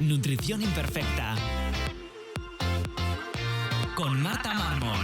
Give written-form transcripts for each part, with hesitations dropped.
Nutrición Imperfecta con Marta Mármol.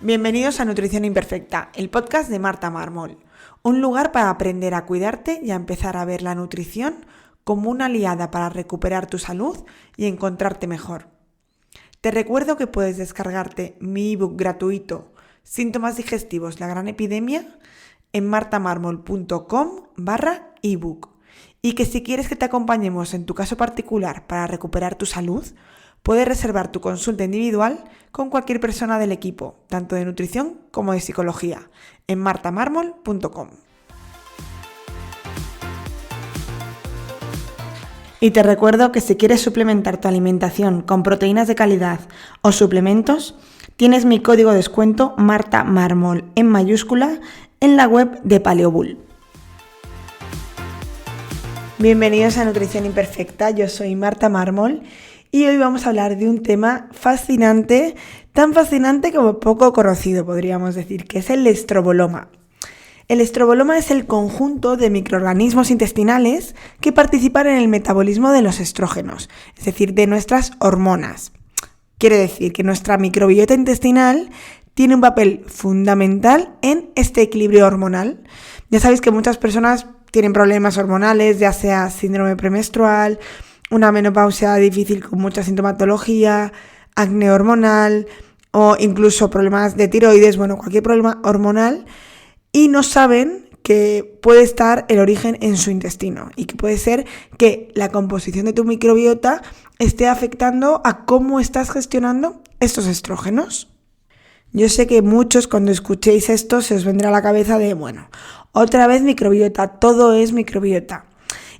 Bienvenidos a Nutrición Imperfecta, el podcast de Marta Mármol. Un lugar para aprender a cuidarte y a empezar a ver la nutrición como una aliada para recuperar tu salud y encontrarte mejor. Te recuerdo que puedes descargarte mi ebook gratuito Síntomas digestivos, la gran epidemia en martamarmol.com/ebook y que si quieres que te acompañemos en tu caso particular para recuperar tu salud, puedes reservar tu consulta individual con cualquier persona del equipo, tanto de nutrición como de psicología, en martamarmol.com. Y te recuerdo que si quieres suplementar tu alimentación con proteínas de calidad o suplementos, tienes mi código de descuento MartaMármol en mayúscula en la web de Paleobull. Bienvenidos a Nutrición Imperfecta, yo soy Marta Mármol y hoy vamos a hablar de un tema fascinante, tan fascinante como poco conocido podríamos decir, que es el estroboloma. El estroboloma es el conjunto de microorganismos intestinales que participan en el metabolismo de los estrógenos, es decir, de nuestras hormonas. Quiere decir que nuestra microbiota intestinal tiene un papel fundamental en este equilibrio hormonal. Ya sabéis que muchas personas tienen problemas hormonales, ya sea síndrome premenstrual, una menopausia difícil con mucha sintomatología, acné hormonal o incluso problemas de tiroides, cualquier problema hormonal, y no saben que puede estar el origen en su intestino y que puede ser que la composición de tu microbiota esté afectando a cómo estás gestionando estos estrógenos. Yo sé que muchos cuando escuchéis esto se os vendrá a la cabeza de, otra vez microbiota, todo es microbiota.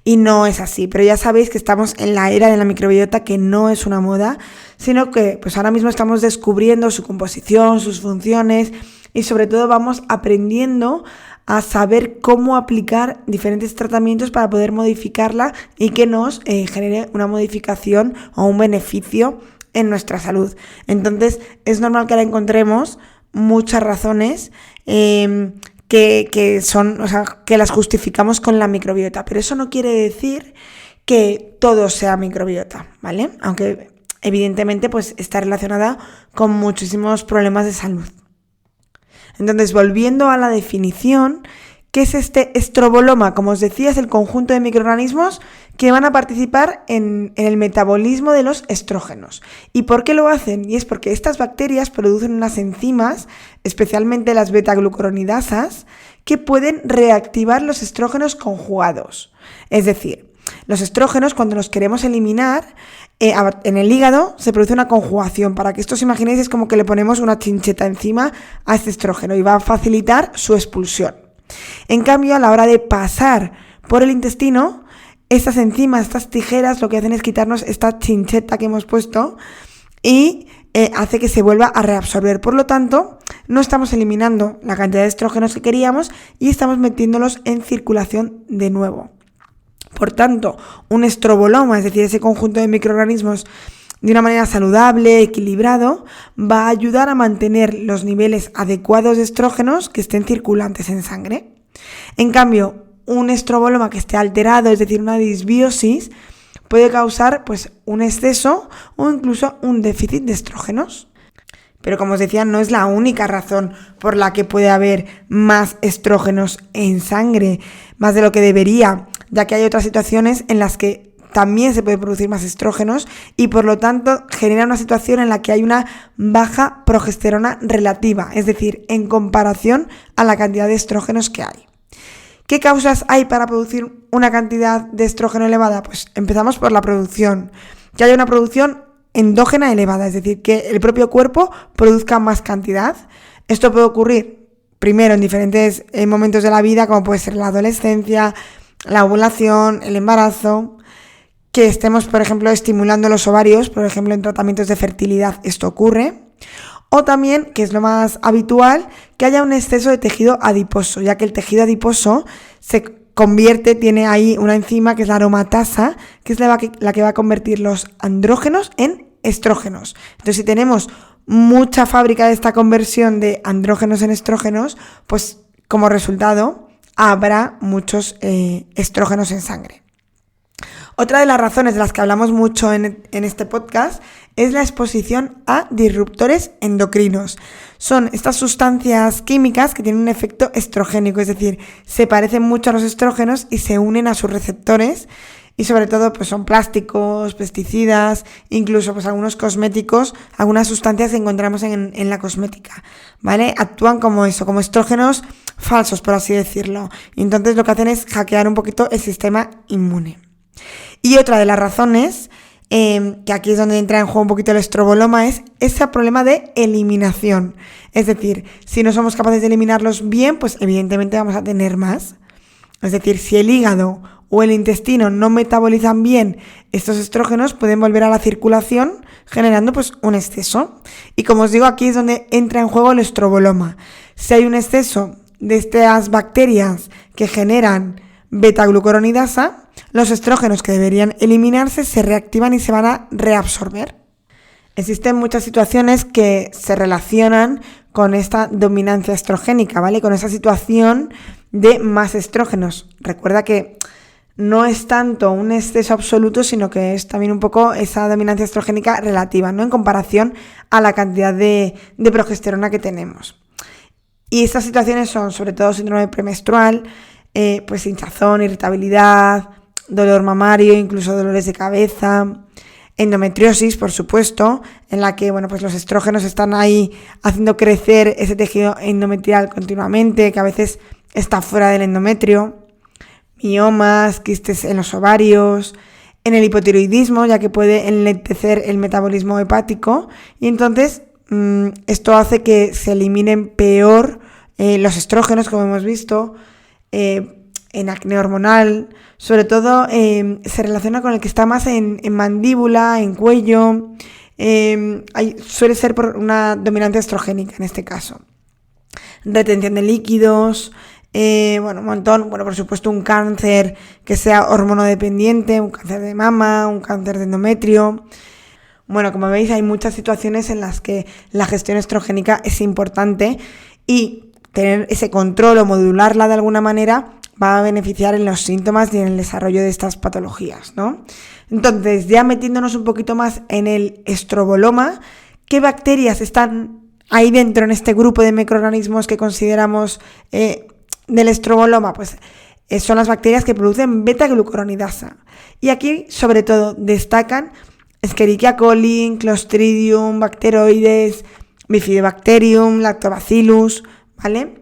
Y no es así, pero ya sabéis que estamos en la era de la microbiota, que no es una moda, sino que ahora mismo estamos descubriendo su composición, sus funciones y sobre todo vamos aprendiendo a saber cómo aplicar diferentes tratamientos para poder modificarla y que nos genere una modificación o un beneficio en nuestra salud. Entonces es normal que la encontremos muchas razones que las justificamos con la microbiota, pero eso no quiere decir que todo sea microbiota, ¿vale? Aunque evidentemente está relacionada con muchísimos problemas de salud. Entonces, volviendo a la definición, ¿qué es este estroboloma? Como os decía, es el conjunto de microorganismos que van a participar en el metabolismo de los estrógenos. ¿Y por qué lo hacen? Y es porque estas bacterias producen unas enzimas, especialmente las beta-glucuronidasas, que pueden reactivar los estrógenos conjugados. Es decir, los estrógenos, cuando los queremos eliminar, en el hígado se produce una conjugación. Para que esto os imaginéis, es como que le ponemos una chincheta encima a este estrógeno y va a facilitar su expulsión. En cambio, a la hora de pasar por el intestino, estas enzimas, estas tijeras, lo que hacen es quitarnos esta chincheta que hemos puesto y hace que se vuelva a reabsorber. Por lo tanto, no estamos eliminando la cantidad de estrógenos que queríamos y estamos metiéndolos en circulación de nuevo. Por tanto, un estroboloma, es decir, ese conjunto de microorganismos de una manera saludable, equilibrado, va a ayudar a mantener los niveles adecuados de estrógenos que estén circulantes en sangre. En cambio, un estroboloma que esté alterado, es decir, una disbiosis, puede causar un exceso o incluso un déficit de estrógenos. Pero como os decía, no es la única razón por la que puede haber más estrógenos en sangre, más de lo que debería, ya que hay otras situaciones en las que también se puede producir más estrógenos y por lo tanto genera una situación en la que hay una baja progesterona relativa, es decir, en comparación a la cantidad de estrógenos que hay. ¿Qué causas hay para producir una cantidad de estrógeno elevada? Empezamos por la producción, que haya una producción endógena elevada, es decir, que el propio cuerpo produzca más cantidad. Esto puede ocurrir primero en diferentes momentos de la vida, como puede ser la adolescencia, la ovulación, el embarazo, que estemos, por ejemplo, estimulando los ovarios, por ejemplo, en tratamientos de fertilidad esto ocurre, o también, que es lo más habitual, que haya un exceso de tejido adiposo, ya que el tejido adiposo se tiene ahí una enzima que es la aromatasa, que es la que va a convertir los andrógenos en estrógenos. Entonces, si tenemos mucha fábrica de esta conversión de andrógenos en estrógenos, pues como resultado habrá muchos estrógenos en sangre. Otra de las razones de las que hablamos mucho en este podcast es la exposición a disruptores endocrinos. Son estas sustancias químicas que tienen un efecto estrogénico, es decir, se parecen mucho a los estrógenos y se unen a sus receptores. Y sobre todo pues son plásticos, pesticidas, incluso pues algunos cosméticos, algunas sustancias que encontramos en la cosmética, ¿vale? Actúan como estrógenos falsos, por así decirlo. Y entonces lo que hacen es hackear un poquito el sistema inmune. Y otra de las razones, que aquí es donde entra en juego un poquito el estroboloma, es ese problema de eliminación. Es decir, si no somos capaces de eliminarlos bien, pues evidentemente vamos a tener más. Es decir, si el hígado o el intestino no metabolizan bien estos estrógenos, pueden volver a la circulación generando pues un exceso. Y como os digo, aquí es donde entra en juego el estroboloma. Si hay un exceso de estas bacterias que generan beta-glucuronidasa, los estrógenos que deberían eliminarse se reactivan y se van a reabsorber. Existen muchas situaciones que se relacionan con esta dominancia estrogénica, ¿vale? Con esa situación de más estrógenos. Recuerda que no es tanto un exceso absoluto, sino que es también un poco esa dominancia estrogénica relativa, ¿no? En comparación a la cantidad de progesterona que tenemos. Y estas situaciones son sobre todo síndrome premenstrual, pues hinchazón, irritabilidad, dolor mamario, incluso dolores de cabeza, endometriosis, por supuesto, en la que pues los estrógenos están ahí haciendo crecer ese tejido endometrial continuamente, que a veces está fuera del endometrio, miomas, quistes en los ovarios, en el hipotiroidismo, ya que puede enlentecer el metabolismo hepático, y entonces esto hace que se eliminen peor los estrógenos, como hemos visto, en acné hormonal, sobre todo se relaciona con el que está más en mandíbula, en cuello, suele ser por una dominancia estrogénica en este caso. Retención de líquidos, un montón, por supuesto un cáncer que sea hormonodependiente, un cáncer de mama, un cáncer de endometrio. Como veis, hay muchas situaciones en las que la gestión estrogénica es importante y tener ese control o modularla de alguna manera va a beneficiar en los síntomas y en el desarrollo de estas patologías, ¿no? Entonces, ya metiéndonos un poquito más en el estroboloma, ¿qué bacterias están ahí dentro en este grupo de microorganismos que consideramos del estroboloma? Pues son las bacterias que producen beta-glucuronidasa. Y aquí, sobre todo, destacan Escherichia coli, Clostridium, Bacteroides, Bifidobacterium, Lactobacillus, ¿vale?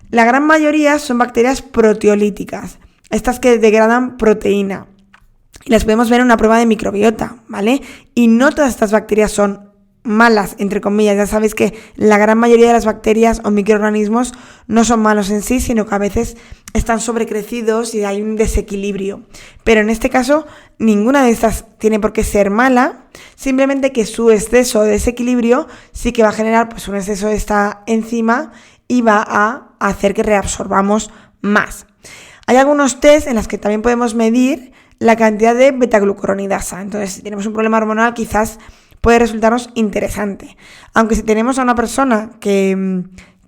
La gran mayoría son bacterias proteolíticas, estas que degradan proteína. Y las podemos ver en una prueba de microbiota, ¿vale? Y no todas estas bacterias son malas, entre comillas. Ya sabéis que la gran mayoría de las bacterias o microorganismos no son malos en sí, sino que a veces están sobrecrecidos y hay un desequilibrio. Pero en este caso, ninguna de estas tiene por qué ser mala, simplemente que su exceso de desequilibrio sí que va a generar pues un exceso de esta enzima y va a hacer que reabsorbamos más. Hay algunos test en los que también podemos medir la cantidad de beta-glucuronidasa. Entonces, si tenemos un problema hormonal, quizás puede resultarnos interesante. Aunque si tenemos a una persona que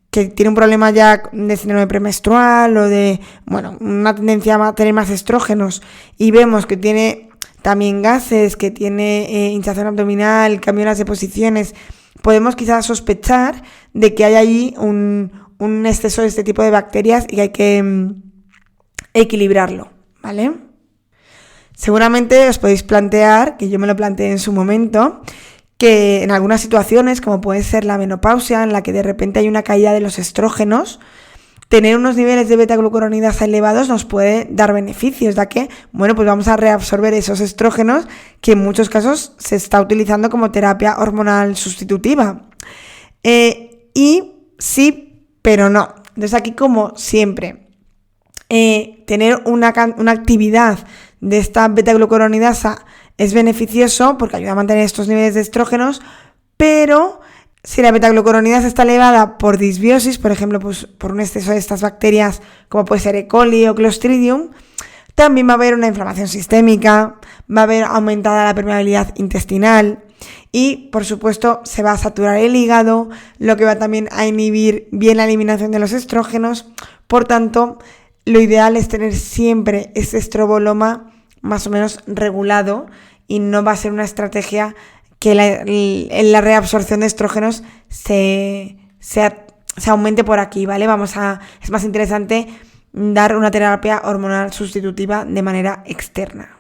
tiene un problema ya de síndrome premenstrual o de, una tendencia a tener más estrógenos y vemos que tiene también gases, que tiene hinchazón abdominal, cambio en las deposiciones, podemos quizás sospechar de que hay allí un exceso de este tipo de bacterias y hay que equilibrarlo, ¿vale? Seguramente os podéis plantear, que yo me lo planteé en su momento, que en algunas situaciones, como puede ser la menopausia, en la que de repente hay una caída de los estrógenos, tener unos niveles de beta-glucuronidasa elevados nos puede dar beneficios, ya que, pues vamos a reabsorber esos estrógenos que en muchos casos se está utilizando como terapia hormonal sustitutiva. Y sí, pero no. Entonces aquí, como siempre, tener una actividad de esta beta-glucuronidasa es beneficioso porque ayuda a mantener estos niveles de estrógenos, pero Si la betaglucuronidasa está elevada por disbiosis, por ejemplo, pues por un exceso de estas bacterias como puede ser E. coli o Clostridium, también va a haber una inflamación sistémica, va a haber aumentada la permeabilidad intestinal y, por supuesto, se va a saturar el hígado, lo que va también a inhibir bien la eliminación de los estrógenos. Por tanto, lo ideal es tener siempre ese estroboloma más o menos regulado y no va a ser una estrategia que la reabsorción de estrógenos se aumente por aquí, ¿vale? Es más interesante dar una terapia hormonal sustitutiva de manera externa.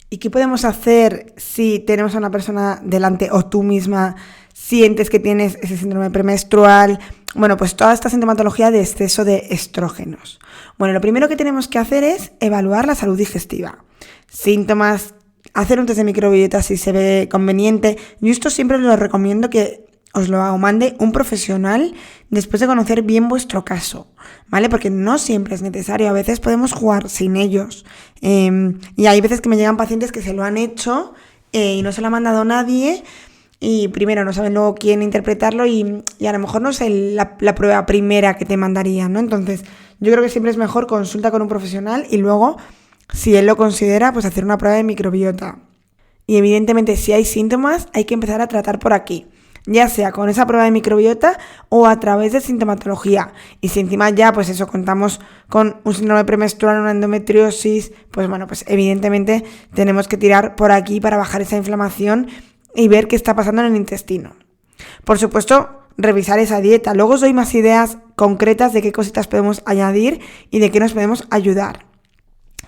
¿Y qué podemos hacer si tenemos a una persona delante o tú misma sientes que tienes ese síndrome premenstrual? Bueno, pues toda esta sintomatología de exceso de estrógenos. Bueno, lo primero que tenemos que hacer es evaluar la salud digestiva. Síntomas, hacer un test de microbiota si se ve conveniente. Yo esto siempre lo recomiendo que os lo mande un profesional después de conocer bien vuestro caso, ¿vale? Porque no siempre es necesario, a veces podemos jugar sin ellos. Y hay veces que me llegan pacientes que se lo han hecho y no se lo ha mandado nadie y primero no saben luego quién interpretarlo y a lo mejor no es la prueba primera que te mandarían, ¿no? Entonces yo creo que siempre es mejor consulta con un profesional y luego, si él lo considera, pues hacer una prueba de microbiota. Y evidentemente si hay síntomas hay que empezar a tratar por aquí, ya sea con esa prueba de microbiota o a través de sintomatología. Y si encima ya, pues eso, contamos con un síndrome premenstrual, una endometriosis, pues bueno, pues evidentemente tenemos que tirar por aquí para bajar esa inflamación y ver qué está pasando en el intestino. Por supuesto, revisar esa dieta. Luego os doy más ideas concretas de qué cositas podemos añadir y de qué nos podemos ayudar.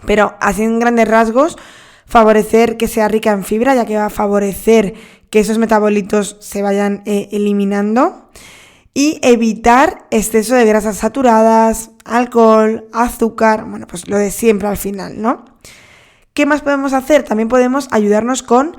Pero así en grandes rasgos, favorecer que sea rica en fibra, ya que va a favorecer que esos metabolitos se vayan eliminando, y evitar exceso de grasas saturadas, alcohol, azúcar, bueno, pues lo de siempre al final, ¿no? ¿Qué más podemos hacer? También podemos ayudarnos con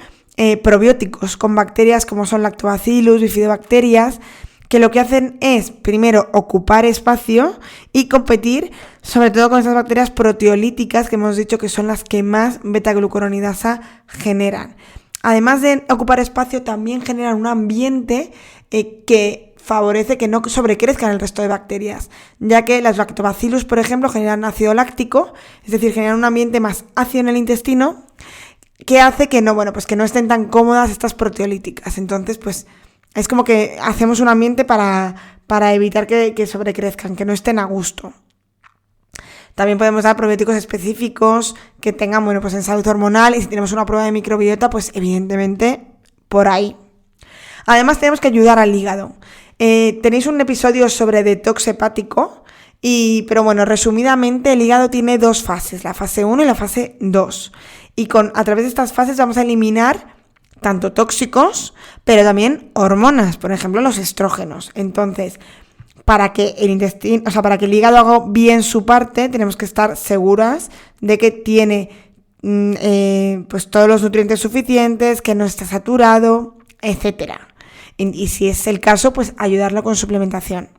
probióticos, con bacterias como son Lactobacillus, bifidobacterias, que lo que hacen es, primero, ocupar espacio y competir sobre todo con esas bacterias proteolíticas que hemos dicho que son las que más betaglucuronidasa generan. Además de ocupar espacio, también generan un ambiente que favorece que no sobrecrezcan el resto de bacterias, ya que las Lactobacillus, por ejemplo, generan ácido láctico, es decir, generan un ambiente más ácido en el intestino, que hace que no estén tan cómodas estas proteolíticas. Entonces, pues es como que hacemos un ambiente para evitar que sobrecrezcan, que no estén a gusto. También podemos dar probióticos específicos que tengan, pues en salud hormonal, y si tenemos una prueba de microbiota, pues evidentemente por ahí. Además tenemos que ayudar al hígado. Tenéis un episodio sobre detox hepático, pero bueno, resumidamente el hígado tiene dos fases, la fase 1 y la fase 2. Y a través de estas fases vamos a eliminar tanto tóxicos, pero también hormonas, por ejemplo los estrógenos. Entonces, para que el hígado haga bien su parte, tenemos que estar seguras de que tiene pues todos los nutrientes suficientes, que no está saturado, etcétera. Y si es el caso, pues ayudarlo con suplementación.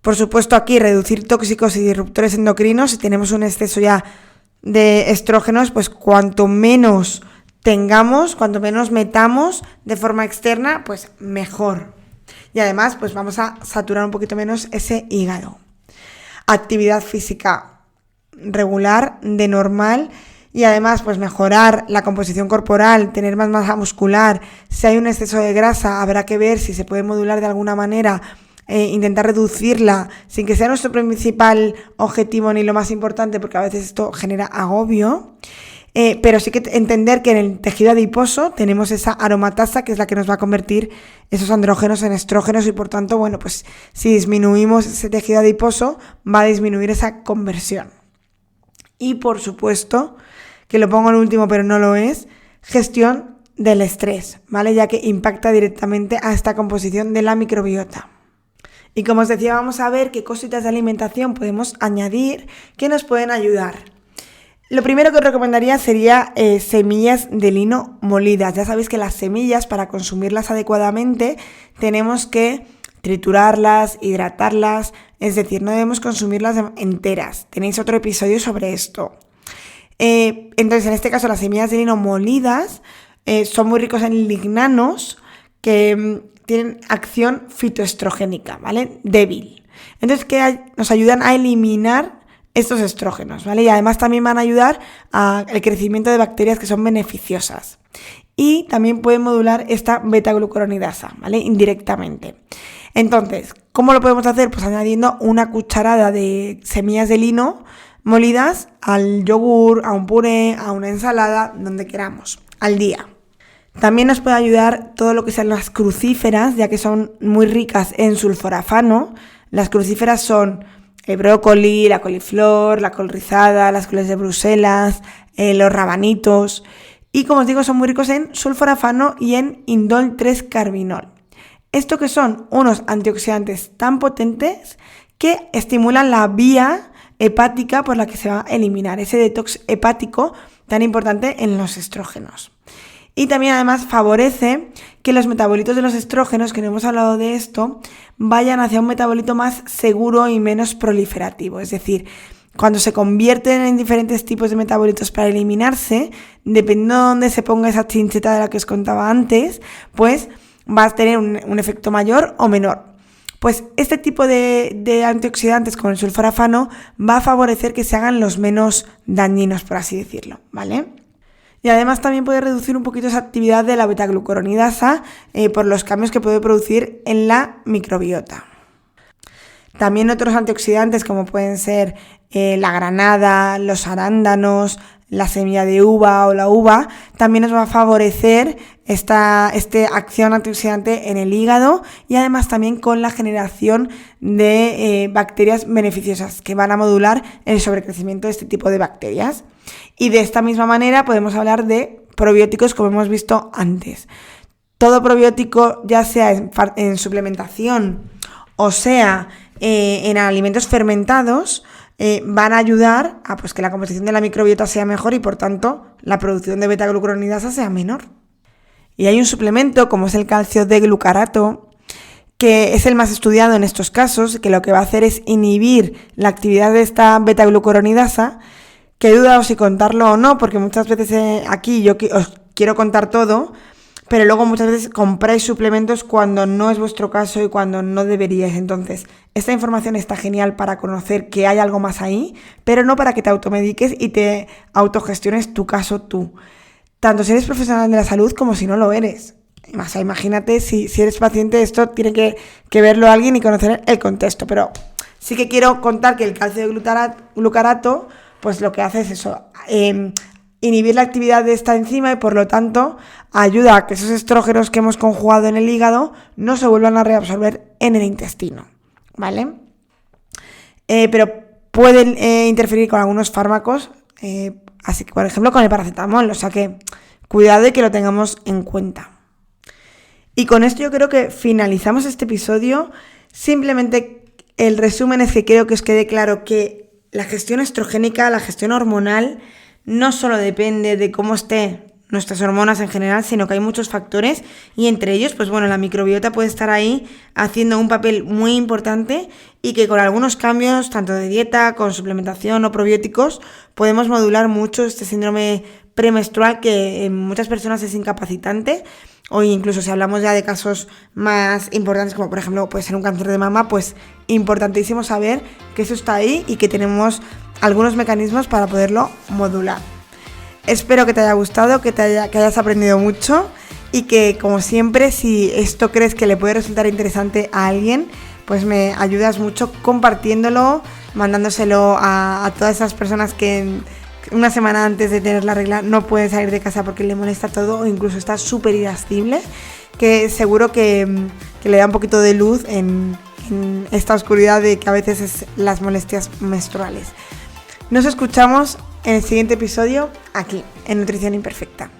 Por supuesto, aquí reducir tóxicos y disruptores endocrinos. Si tenemos un exceso ya de estrógenos, pues cuanto menos tengamos, cuanto menos metamos de forma externa, pues mejor. Y además, pues vamos a saturar un poquito menos ese hígado. Actividad física regular, de normal, y además, pues mejorar la composición corporal, tener más masa muscular. Si hay un exceso de grasa, habrá que ver si se puede modular de alguna manera, intentar reducirla sin que sea nuestro principal objetivo ni lo más importante, porque a veces esto genera agobio. Pero sí que entender que en el tejido adiposo tenemos esa aromatasa que es la que nos va a convertir esos andrógenos en estrógenos y por tanto, pues si disminuimos ese tejido adiposo va a disminuir esa conversión. Y por supuesto, que lo pongo en último pero no lo es, gestión del estrés, ¿vale? Ya que impacta directamente a esta composición de la microbiota. Y como os decía, vamos a ver qué cositas de alimentación podemos añadir que nos pueden ayudar. Lo primero que os recomendaría sería semillas de lino molidas. Ya sabéis que las semillas, para consumirlas adecuadamente, tenemos que triturarlas, hidratarlas, es decir, no debemos consumirlas enteras. Tenéis otro episodio sobre esto. Entonces, en este caso, las semillas de lino molidas son muy ricos en lignanos, que tienen acción fitoestrogénica, ¿vale? Débil. Entonces, nos ayudan a eliminar estos estrógenos, ¿vale? Y además también van a ayudar al crecimiento de bacterias que son beneficiosas. Y también pueden modular esta beta-glucuronidasa, ¿vale? Indirectamente. Entonces, ¿cómo lo podemos hacer? Pues añadiendo una cucharada de semillas de lino molidas al yogur, a un puré, a una ensalada, donde queramos, al día. También nos puede ayudar todo lo que sean las crucíferas, ya que son muy ricas en sulforafano. Las crucíferas son el brócoli, la coliflor, la col rizada, las coles de Bruselas, los rabanitos. Y como os digo, son muy ricos en sulforafano y en indol 3-carbinol. Esto que son unos antioxidantes tan potentes que estimulan la vía hepática por la que se va a eliminar ese detox hepático tan importante en los estrógenos. Y también además favorece que los metabolitos de los estrógenos, que no hemos hablado de esto, vayan hacia un metabolito más seguro y menos proliferativo. Es decir, cuando se convierten en diferentes tipos de metabolitos para eliminarse, dependiendo de dónde se ponga esa chincheta de la que os contaba antes, pues va a tener un efecto mayor o menor. Pues este tipo de antioxidantes como el sulforafano va a favorecer que se hagan los menos dañinos, por así decirlo, ¿vale? Y además también puede reducir un poquito esa actividad de la beta-glucuronidasa por los cambios que puede producir en la microbiota. También otros antioxidantes como pueden ser la granada, los arándanos, la semilla de uva o la uva, también nos va a favorecer esta acción antioxidante en el hígado y además también con la generación de bacterias beneficiosas que van a modular el sobrecrecimiento de este tipo de bacterias. Y de esta misma manera podemos hablar de probióticos como hemos visto antes. Todo probiótico, ya sea en suplementación o sea en alimentos fermentados, van a ayudar a pues, que la composición de la microbiota sea mejor y por tanto la producción de beta-glucuronidasa sea menor. Y hay un suplemento como es el calcio D-glucarato, que es el más estudiado en estos casos, que lo que va a hacer es inhibir la actividad de esta beta-glucuronidasa, que dudaos si contarlo o no, porque muchas veces aquí yo os quiero contar todo, pero luego muchas veces compráis suplementos cuando no es vuestro caso y cuando no deberíais. Entonces, esta información está genial para conocer que hay algo más ahí, pero no para que te automediques y te autogestiones tu caso tú. Tanto si eres profesional de la salud como si no lo eres. O sea, imagínate si eres paciente, esto tiene que verlo alguien y conocer el contexto. Pero sí que quiero contar que el calcio de glucarato, pues lo que hace es eso, inhibir la actividad de esta enzima y por lo tanto ayuda a que esos estrógenos que hemos conjugado en el hígado no se vuelvan a reabsorber en el intestino, ¿vale? Pero pueden interferir con algunos fármacos, así que por ejemplo con el paracetamol, o sea que cuidado y que lo tengamos en cuenta. Y con esto yo creo que finalizamos este episodio. Simplemente el resumen es que quiero que os quede claro que la gestión estrogénica, la gestión hormonal, no solo depende de cómo esté nuestras hormonas en general, sino que hay muchos factores y entre ellos, pues bueno, la microbiota puede estar ahí haciendo un papel muy importante y que con algunos cambios, tanto de dieta, con suplementación o probióticos, podemos modular mucho este síndrome premenstrual que en muchas personas es incapacitante o incluso si hablamos ya de casos más importantes como por ejemplo puede ser un cáncer de mama, pues importantísimo saber que eso está ahí y que tenemos algunos mecanismos para poderlo modular. Espero que te haya gustado, que hayas aprendido mucho y que, como siempre, si esto crees que le puede resultar interesante a alguien, pues me ayudas mucho compartiéndolo, mandándoselo a todas esas personas que una semana antes de tener la regla no pueden salir de casa porque le molesta todo o incluso está súper irascible, que seguro que le da un poquito de luz en esta oscuridad de que a veces es las molestias menstruales. Nos escuchamos en el siguiente episodio aquí, en Nutrición Imperfecta.